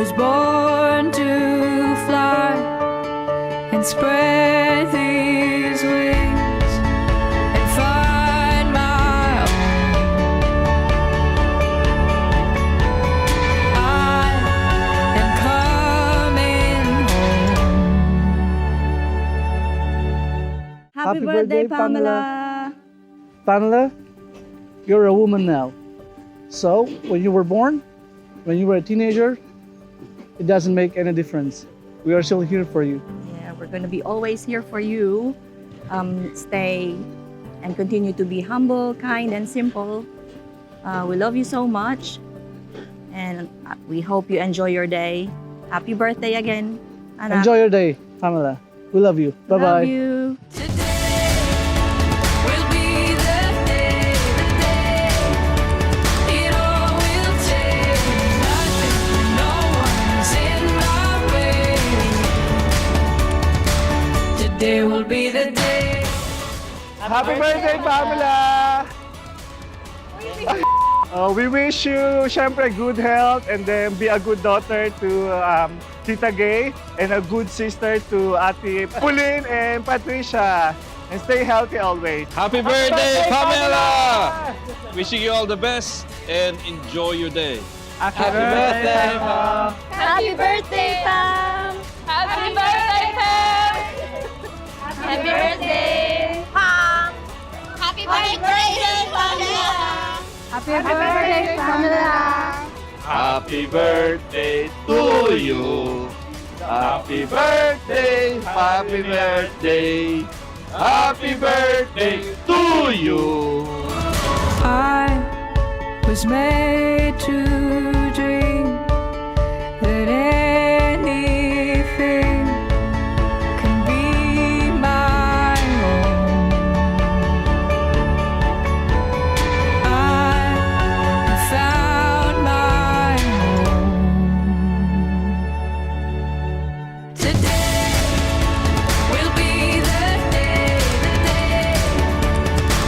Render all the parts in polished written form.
was born to fly and spread these wings and find my own. I am coming home. Happy birthday, Pamela! Pamela, you're a woman now. So, when you were born, when you were a teenager, it doesn't make any difference. We are still here for you. Yeah, we're going to be always here for you. Stay and continue to be humble, kind, and simple. We love you so much. And we hope you enjoy your day. Happy birthday again, anak. Enjoy your day, Pamela. We love you. Bye-bye. Love you. Will be the day, it all will take nothing, no one's in my way. Today will be the day. Happy birthday, Pamela! We wish you, syempre, good health and then be a good daughter to Tita Gay and a good sister to Ate Pauline and Patricia. And stay healthy always. Happy birthday, Pamela! Wishing you all the best and enjoy your day. Happy birthday, Mom! Happy birthday, Pam! Happy birthday, Pam! Happy birthday, Pam! Happy birthday, Pamela! Happy birthday, Pamela! Happy birthday to you. Happy birthday, happy birthday. Happy birthday to you. I was made to dream that anything can be my own. I found my home. Today will be the day,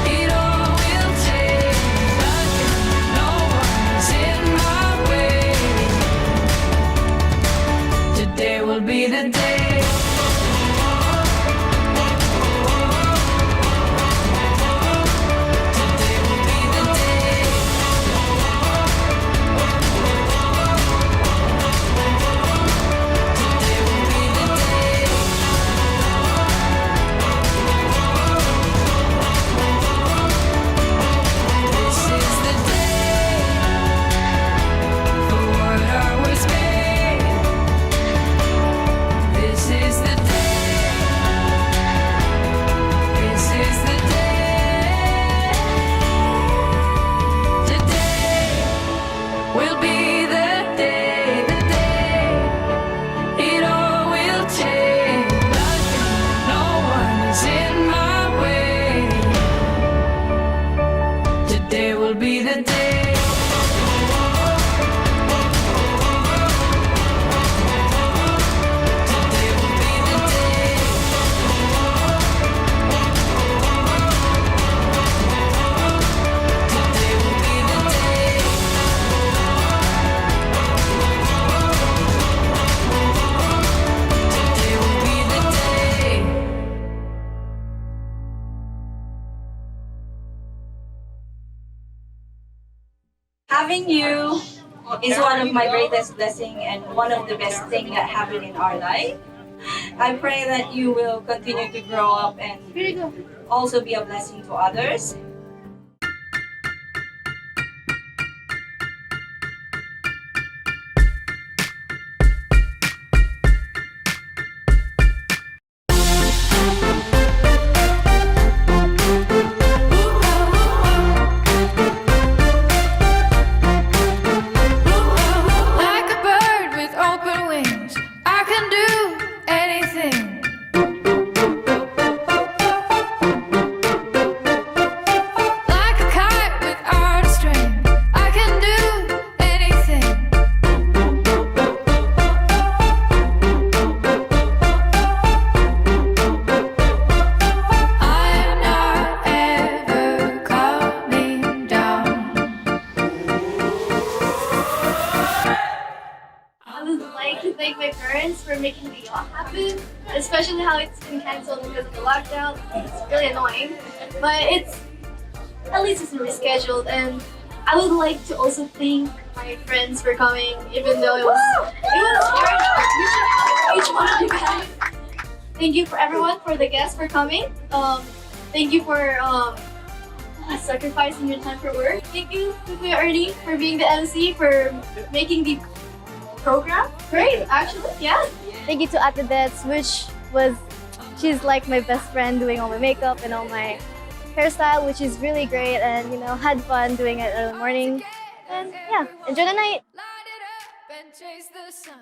it all will take nothing, no one's in my way. Today will be the day. Today will be the day. Today will be the day. This is the day for what I was made. This is the day. This is the day. Today will be the day, it all will take nothing, no one is in my way. Today will be the day. Today will be the day. Today will be the day. Today will be the day. Having you is one of my greatest blessings and one of the best things that happened in our life. I pray that you will continue to grow up and also be a blessing to others. Like a bird with open wings, I can do anything. parents for making the yacht happen, especially how it's been cancelled because of the lockdown. It's really annoying, but at least it's rescheduled. And I would like to also thank my friends for coming, even though it was hard. Each one of you guys. Thank you for everyone, for the guests for coming. Thank you for sacrificing your time for work. Thank you, Kuya Ernie, for being the MC, for making the program. Great, actually, yeah. Thank you to Ate Dets, she's like my best friend doing all my makeup and all my hairstyle, which is really great, and had fun doing it early morning. And yeah, enjoy the night. Light it up and chase the sun.